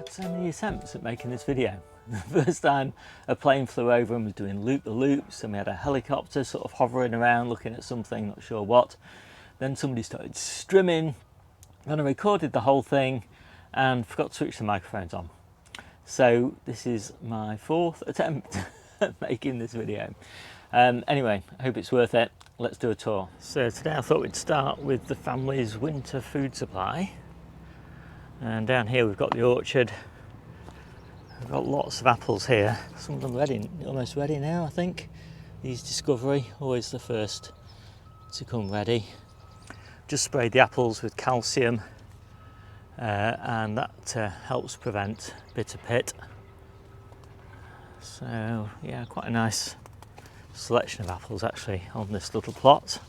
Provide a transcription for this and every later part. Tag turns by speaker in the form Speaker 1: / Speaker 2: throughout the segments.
Speaker 1: So many attempts at making this video. The first time a plane flew over and was doing loop-the-loops, and we had a helicopter sort of hovering around looking at something, not sure what. Then somebody started strimming, then I recorded the whole thing and forgot to switch the microphones on. So this is my fourth attempt at making this video. Anyway, I hope it's worth it. Let's do a tour. So today I thought we'd start with the family's winter food supply. And down here we've got the orchard. We've got lots of apples here. Some of them ready, almost ready now, I think. These Discovery, always the first to come ready. Just sprayed the apples with calcium and that helps prevent bitter pit. So yeah, quite a nice selection of apples actually on this little plot.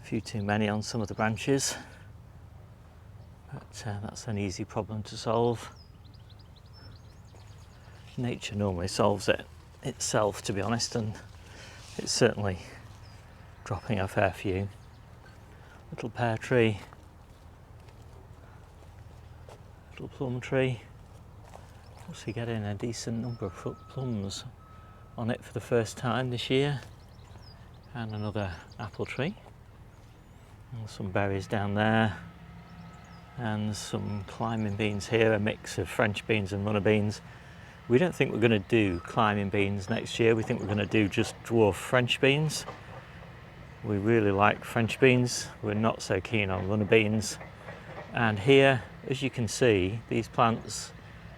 Speaker 1: A few too many on some of the branches, but that's an easy problem to solve. Nature normally solves it itself, to be honest, and it's certainly dropping a fair few. Little pear tree, little plum tree. Also getting a decent number of plums on it for the first time this year, and another apple tree, and some berries down there, and some climbing beans here, a mix of French beans and runner beans. We don't think we're going to do climbing beans next year. We think we're going to do just dwarf French beans. We really like French beans. We're not so keen on runner beans. And here, as you can see, these plants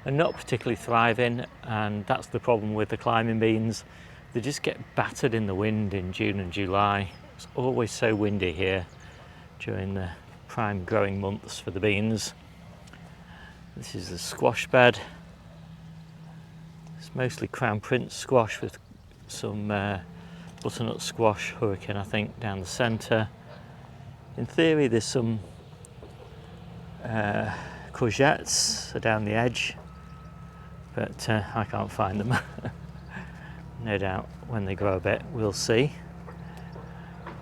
Speaker 1: are not particularly thriving, and that's the problem with the climbing beans. They just get battered in the wind in June and July. It's always so windy here during the prime growing months for the beans. This is the squash bed. It's mostly Crown Prince squash with some butternut squash, hurricane I think, down the centre. In theory there's some courgettes down the edge, but I can't find them. No doubt when they grow a bit we'll see.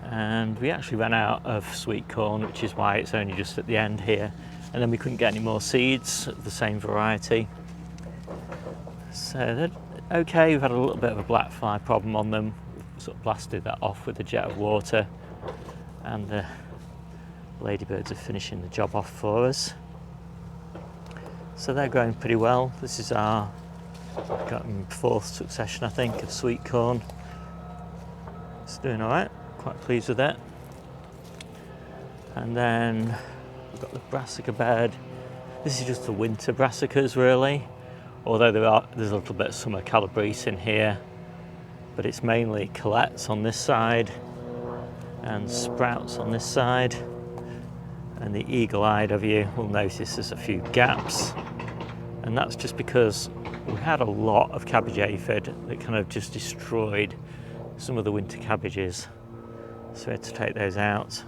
Speaker 1: And we actually ran out of sweet corn, which is why it's only just at the end here, and then we couldn't get any more seeds of the same variety. So they're okay. We've had a little bit of a black fly problem on them. We've sort of blasted that off with a jet of water, and the ladybirds are finishing the job off for us. So they're growing pretty well. This is our fourth succession, I think, of sweet corn. It's doing all right. Quite pleased with it. And then we've got the Brassica Bed. This is just the winter brassicas really, although there's a little bit of summer calabrese in here, but it's mainly colettes on this side and sprouts on this side. And the eagle-eyed of you will notice there's a few gaps, and that's just because we had a lot of cabbage aphid that kind of just destroyed some of the winter cabbages. So we had to take those out.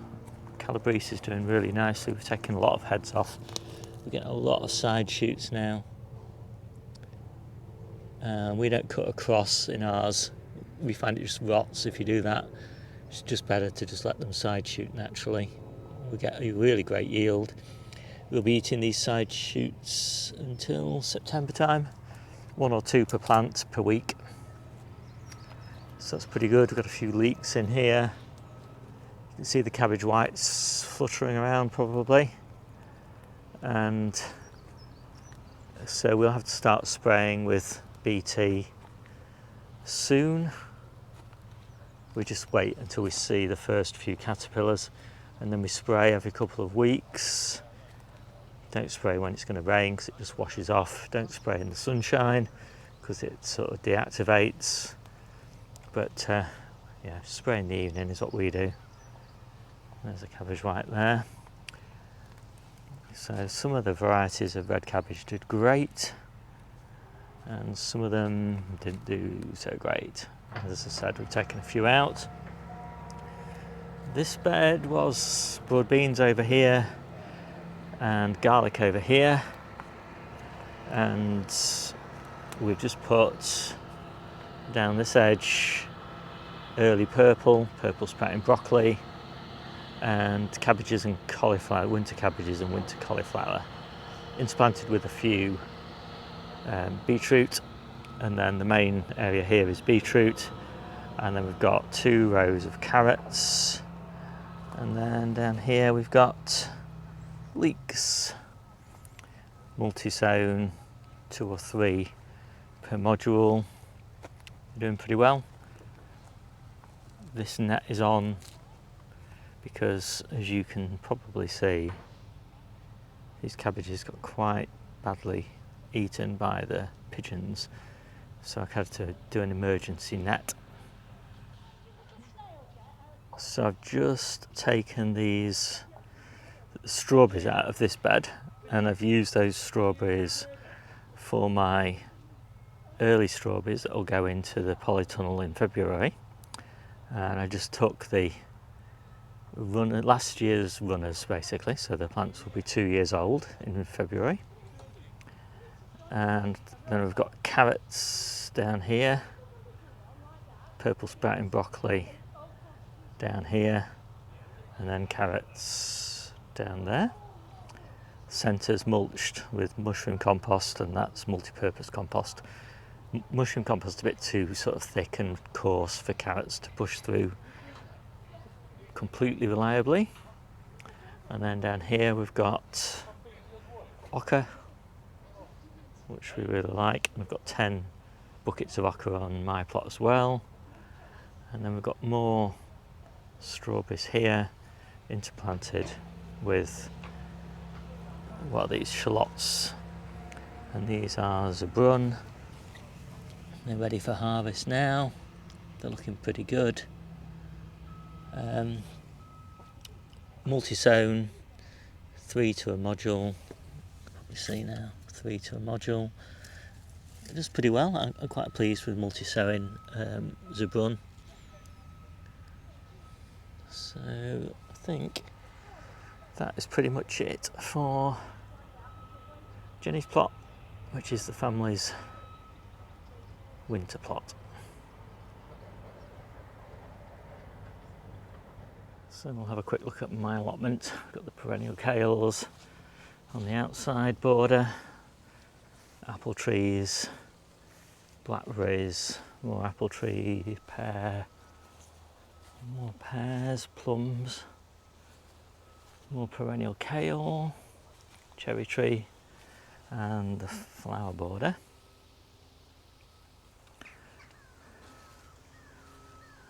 Speaker 1: Calabrese is doing really nicely. We've taken a lot of heads off. We're getting a lot of side shoots now. We don't cut across in ours. We find it just rots if you do that. It's just better to just let them side shoot naturally. We get a really great yield. We'll be eating these side shoots until September time. 1 or 2 per plant per week. So that's pretty good. We've got a few leeks in here. You can see the cabbage whites fluttering around probably. And so we'll have to start spraying with BT soon. We just wait until we see the first few caterpillars, and then we spray every couple of weeks. Don't spray when it's going to rain because it just washes off. Don't spray in the sunshine because it sort of deactivates. But yeah, spray in the evening is what we do. There's a cabbage white there. So some of the varieties of red cabbage did great, and some of them didn't do so great. As I said, we've taken a few out. This bed was broad beans over here and garlic over here, and we've just put down this edge early purple sprouting broccoli, and cabbages and cauliflower, winter cabbages and winter cauliflower, interplanted with a few beetroot, and then the main area here is beetroot, and then we've got 2 rows of carrots, and then down here we've got leeks, multi-sown, 2 or 3 per module. Doing pretty well. This net is on because, as you can probably see, these cabbages got quite badly eaten by the pigeons, so I had to do an emergency net. So I've just taken these strawberries out of this bed, and I've used those strawberries for my early strawberries that will go into the polytunnel in February. And I just took the last year's runners basically, so the plants will be 2 years old in February. And then we've got carrots down here, purple sprouting broccoli down here, and then carrots down there. Centre's mulched with mushroom compost, and that's multi-purpose compost. Mushroom compost is a bit too sort of thick and coarse for carrots to push through completely reliably. And then down here we've got ochre, which we really like. We've got 10 buckets of ochre on my plot as well. And then we've got more strawberries here, interplanted with what are these, shallots, and these are zebrun. They're ready for harvest now. They're looking pretty good. Multi-sown, 3 to a module. You see now, 3 to a module. It does pretty well. I'm quite pleased with multi-sowing zebrun. So I think that is pretty much it for Jennie's plot, which is the family's winter plot. So we'll have a quick look at my allotment. I've got the perennial kales on the outside border, apple trees, blackberries, more apple tree, pear, more pears, plums, more perennial kale, cherry tree, and the flower border.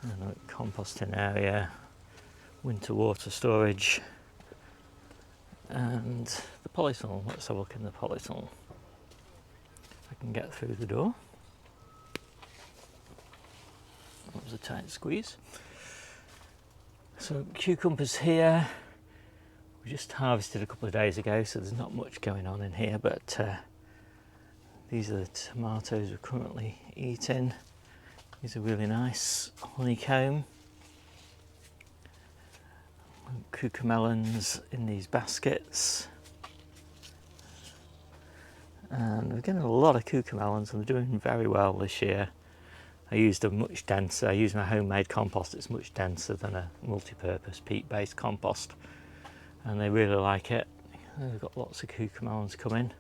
Speaker 1: And a composting area, winter water storage, and the polytunnel. Let's have a look in the polytunnel. I can get through the door. That was a tight squeeze. So cucumbers here. We just harvested a couple of days ago, so there's not much going on in here, but these are the tomatoes we're currently eating. These are really nice, honeycomb. Cucamelons in these baskets. And we're getting a lot of cucamelons, and they're doing very well this year. I used I used my homemade compost. It's much denser than a multi-purpose peat-based compost, and they really like it. We've got lots of cucamelons coming.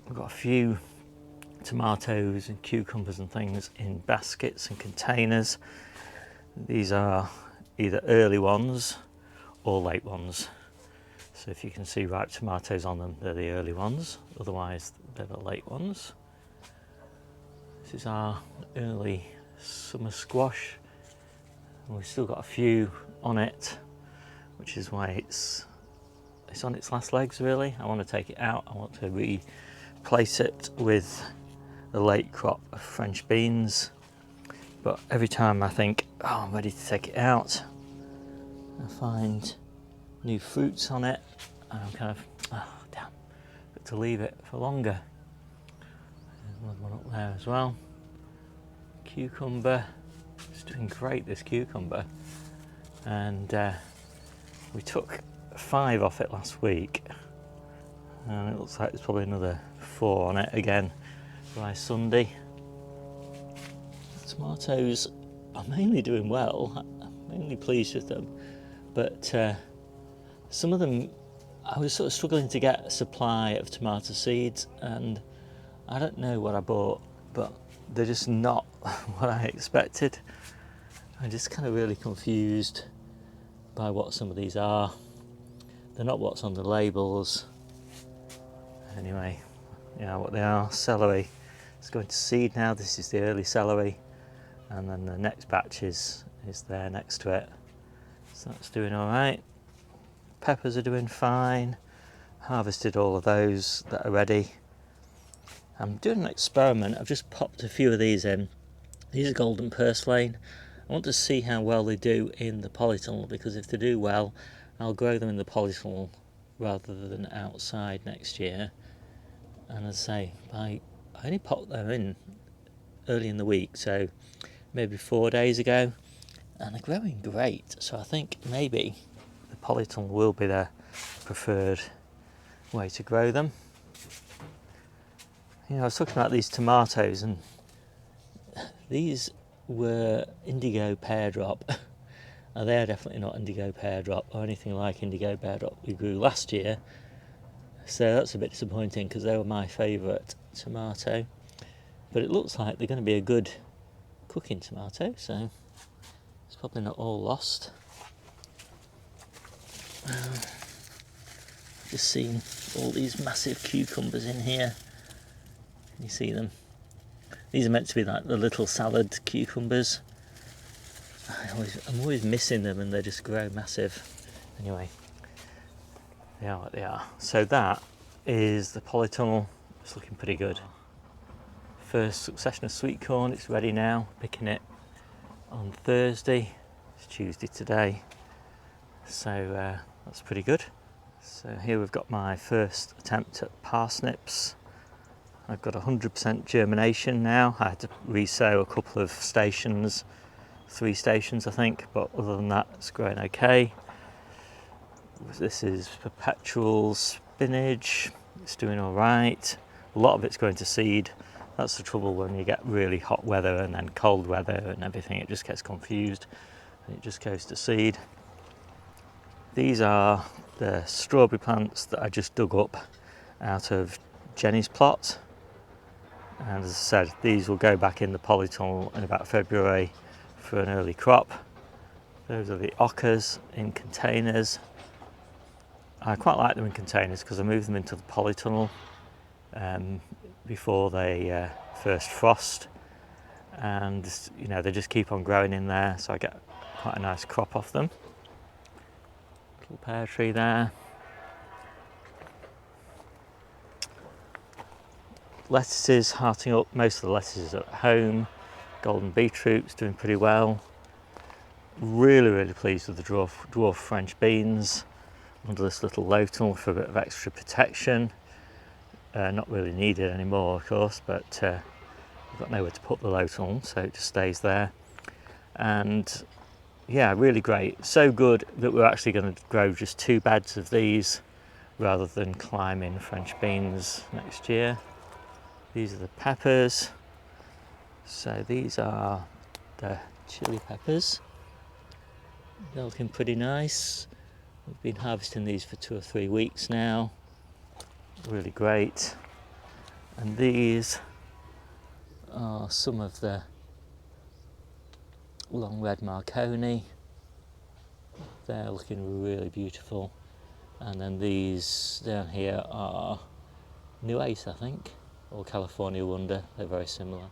Speaker 1: We've got a few tomatoes and cucumbers and things in baskets and containers. These are either early ones or late ones. So if you can see ripe tomatoes on them, they're the early ones, otherwise they're the late ones. This is our early summer squash, and we've still got a few on it, which is why it's on its last legs really. I want to take it out. I want to replace it with a late crop of French beans, but every time I think, oh, I'm ready to take it out, I find new fruits on it, and I'm kind of, oh damn, got to leave it for longer. There's another one up there as well. Cucumber, it's doing great, this cucumber, and we took 5 off it last week, and it looks like there's probably another 4 on it again by Sunday. The tomatoes are mainly doing well. mainly pleased with them. But some of them, I was sort of struggling to get a supply of tomato seeds, and I don't know what I bought, but they're just not what I expected. I'm just kind of really confused by what some of these are. They're not what's on the labels. Anyway, yeah, what they are. Celery. It's going to seed now. This is the early celery, and then the next batch is there next to it. So that's doing all right. Peppers are doing fine. Harvested all of those that are ready. I'm doing an experiment. I've just popped a few of these in. These are golden purslane. I want to see how well they do in the polytunnel, because if they do well, I'll grow them in the polytunnel rather than outside next year. And as I say, I only popped them in early in the week, so maybe 4 days ago, and they're growing great. So I think maybe the polytunnel will be the preferred way to grow them. You know, I was talking about these tomatoes, and these were indigo pear drop. Now they are definitely not indigo pear drop or anything like indigo pear drop we grew last year, so that's a bit disappointing because they were my favourite tomato. But it looks like they're going to be a good cooking tomato, so it's probably not all lost. Just seeing all these massive cucumbers in here. Can you see them? These are meant to be like the little salad cucumbers. I'm always missing them, and they just grow massive. Anyway, they are what they are. So that is the polytunnel. It's looking pretty good. First succession of sweet corn, it's ready now. Picking it on Thursday. It's Tuesday today. So that's pretty good. So here we've got my first attempt at parsnips. I've got 100% germination now. I had to resow a couple of stations, 3 stations I think, but other than that it's growing okay. This is perpetual spinach. It's doing all right. A lot of it's going to seed. That's the trouble when you get really hot weather and then cold weather and everything. It just gets confused and it just goes to seed. These are the strawberry plants that I just dug up out of Jennie's plot. And as I said, these will go back in the polytunnel in about February for an early crop. Those are the ockers in containers. I quite like them in containers because I move them into the polytunnel before they first frost, and you know, they just keep on growing in there, so I get quite a nice crop off them. Little pear tree there. Lettuces hearting up. Most of the lettuces are at home. Golden beetroot's doing pretty well. Really pleased with the dwarf French beans under this little low tunnel for a bit of extra protection. Not really needed anymore, of course, but I've got nowhere to put the low tunnel, so it just stays there. And yeah, really great. So good that we're actually going to grow just 2 beds of these rather than climbing French beans next year. These are the peppers. So these are the chili peppers. They're looking pretty nice. We've been harvesting these for 2 or 3 weeks now. Really great. And these are some of the long red Marconi. They're looking really beautiful. And then these down here are New Ace, I think, or California Wonder. They're very similar.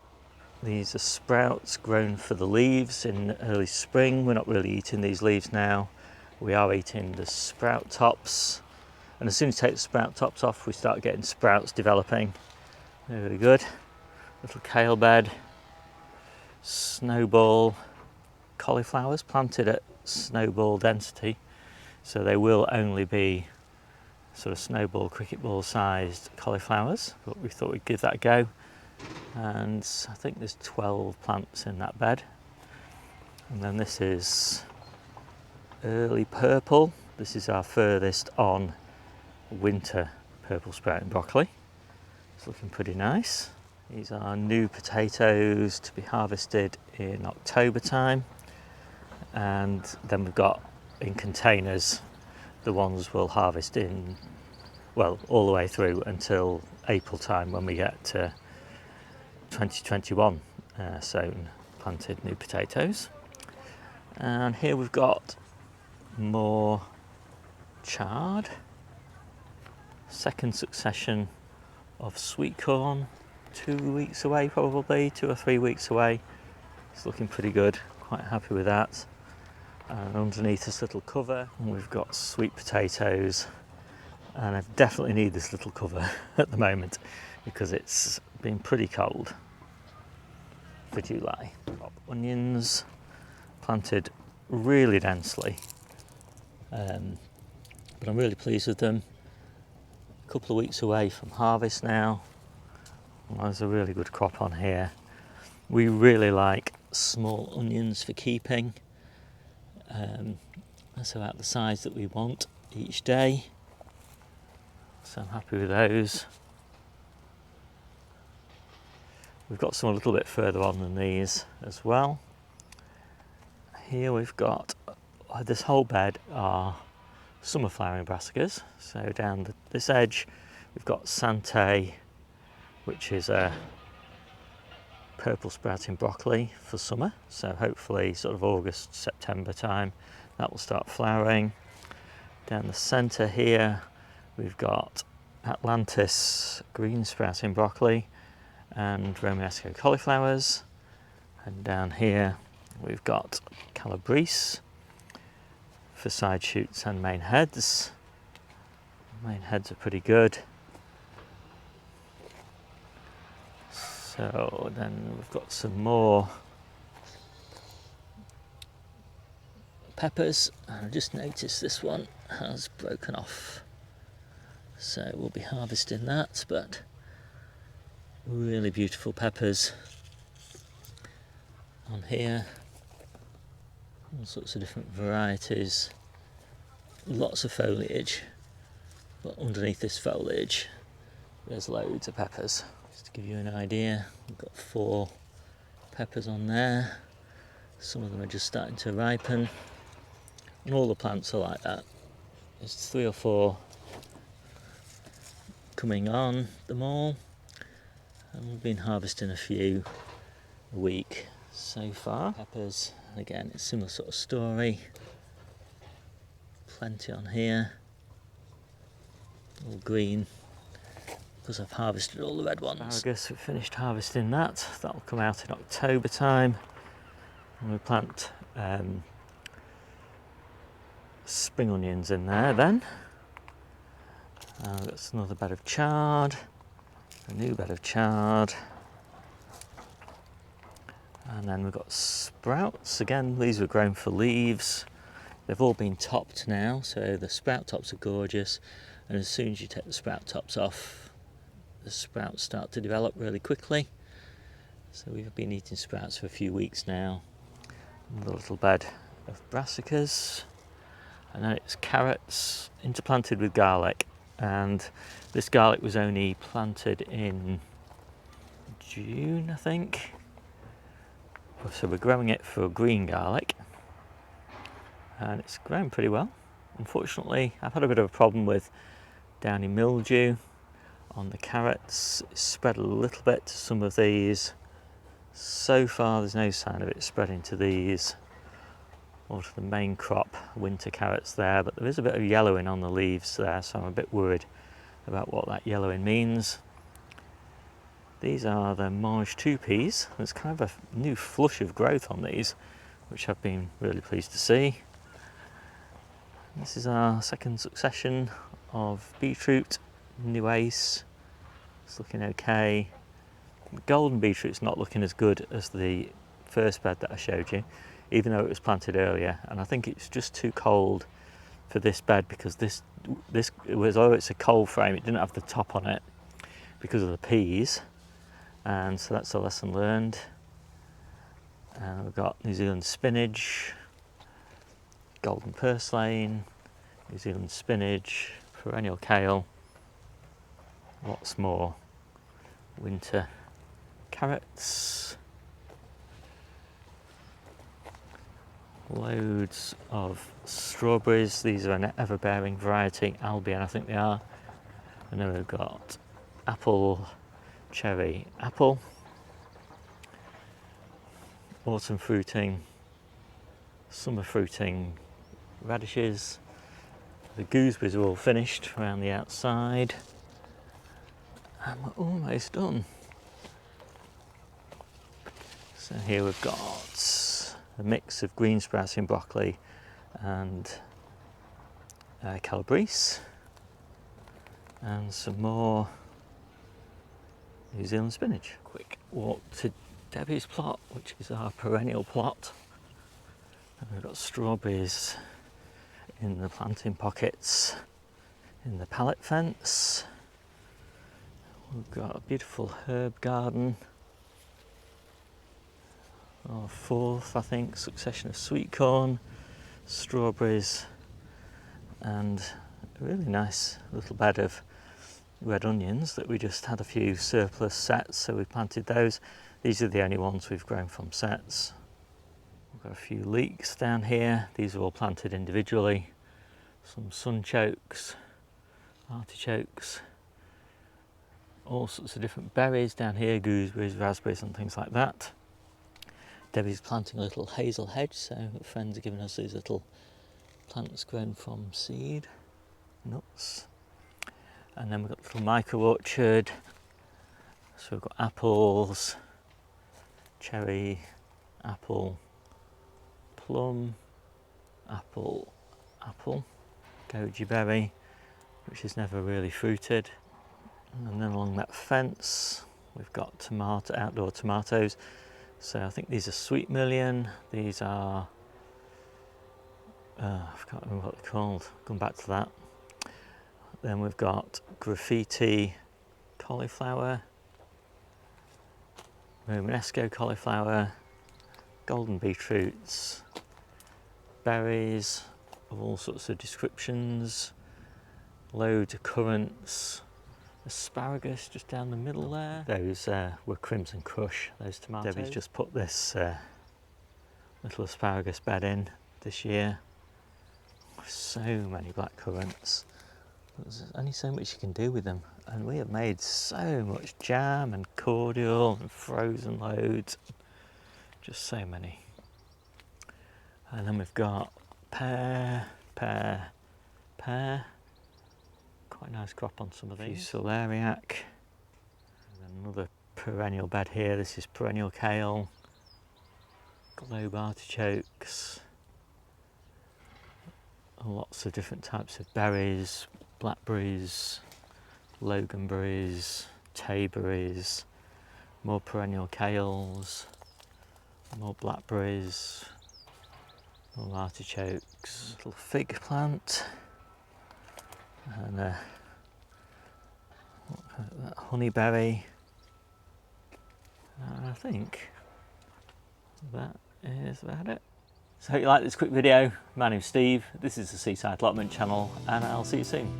Speaker 1: These are sprouts grown for the leaves in early spring. We're not really eating these leaves now. We are eating the sprout tops. And as soon as you take the sprout tops off, we start getting sprouts developing. They're really good. Little kale bed. Snowball cauliflowers planted at snowball density. So they will only be sort of snowball, cricket ball sized cauliflowers, but we thought we'd give that a go. And I think there's 12 plants in that bed. And then this is early purple. This is our furthest on winter purple sprouting broccoli. It's looking pretty nice. These are new potatoes to be harvested in October time. and then we've got in containers the ones we'll harvest in, well, all the way through until April time when we get to 2021 sown planted new potatoes. And here we've got more chard, second succession of sweet corn, 2 weeks away probably, 2 or 3 weeks away. It's looking pretty good, quite happy with that. And underneath this little cover we've got sweet potatoes, and I definitely need this little cover at the moment because it's been pretty cold for July. Onions planted really densely, but I'm really pleased with them. A couple of weeks away from harvest now. There's a really good crop on here. We really like small onions for keeping. That's about the size that we want each day, so I'm happy with those. We've got some a little bit further on than these as well. Here we've got this whole bed are summer flowering brassicas. So down this edge we've got Sante, which is a purple sprouting broccoli for summer, so hopefully sort of August, September time that will start flowering. Down the centre here we've got Atlantis green sprouting broccoli and Romanesco cauliflowers, and down here we've got Calabrese for side shoots and main heads. Main heads are pretty good. So then we've got some more peppers, and I just noticed this one has broken off, so we'll be harvesting that. But really beautiful peppers on here, all sorts of different varieties, lots of foliage, but underneath this foliage there's loads of peppers. Just to give you an idea, we've got 4 peppers on there. Some of them are just starting to ripen, and all the plants are like that. There's 3 or 4 coming on them all, and we've been harvesting a few a week so far. Peppers, again, it's a similar sort of story. Plenty on here, all green, because I've harvested all the red ones. Asparagus, we've finished harvesting that. That'll come out in October time. And we plant spring onions in there then. That's another bed of chard, a new bed of chard. And then we've got sprouts. Again, these were grown for leaves. They've all been topped now, so the sprout tops are gorgeous. And as soon as you take the sprout tops off, the sprouts start to develop really quickly. So we've been eating sprouts for a few weeks now. Another little bed of brassicas, and then it's carrots interplanted with garlic. And this garlic was only planted in June, I think. So we're growing it for green garlic, and it's grown pretty well. Unfortunately, I've had a bit of a problem with downy mildew on the carrots. It's spread a little bit to some of these. So far there's no sign of it spreading to these or to the main crop winter carrots there, but there is a bit of yellowing on the leaves there, so I'm a bit worried about what that yellowing means. These are the mulched peas. There's kind of a new flush of growth on these, which I've been really pleased to see. This is our second succession of beetroot, new ace. It's looking okay. The golden beetroot's not looking as good as the first bed that I showed you, even though it was planted earlier, and I think it's just too cold for this bed, because this was, although it's a cold frame, it didn't have the top on it because of the peas, and so that's a lesson learned. And we've got New Zealand spinach, golden purslane, New Zealand spinach, perennial kale, lots more winter carrots, Loads of strawberries. These are an ever-bearing variety, Albion I think they are. And then we've got apple, cherry, apple. Autumn fruiting, summer fruiting radishes. The gooseberries are all finished around the outside. And we're almost done. So here we've got a mix of green sprouts in broccoli and calabrese, and some more New Zealand spinach. Quick walk to Debbie's plot, which is our perennial plot. And we've got strawberries in the planting pockets in the pallet fence. We've got a beautiful herb garden. Our fourth, I think, succession of sweet corn, strawberries, and a really nice little bed of red onions that we just had a few surplus sets, so we planted those. These are the only ones we've grown from sets. We've got a few leeks down here. These are all planted individually. Some sunchokes, artichokes, all sorts of different berries down here, gooseberries, raspberries and things like that. Debbie's planting a little hazel hedge, so friends are giving us these little plants grown from seed, nuts. And then we've got a little micro orchard. So we've got apples, cherry, apple, plum, apple, goji berry, which is never really fruited. And then along that fence, we've got outdoor tomatoes. So I think these are sweet million. These are, I can't remember what they're called. Come back to that. Then we've got graffiti cauliflower, Romanesco cauliflower, golden beetroots, berries of all sorts of descriptions, loads of currants, asparagus just down the middle there. Those were Crimson Crush, those tomatoes. Debbie's just put this little asparagus bed in this year. So many black currants. There's only so much you can do with them, and we have made so much jam and cordial and frozen loads, just so many. And then we've got pear, quite a nice crop on some of these. Celeriac, and another perennial bed here. This is perennial kale, globe artichokes, lots of different types of berries, blackberries, loganberries, tayberries, more perennial kales, more blackberries, more artichokes, little fig plant, and that honeyberry, and I think that is about it. So I hope you like this quick video. My name's Steve, this is the Seaside Allotment channel, and I'll see you soon.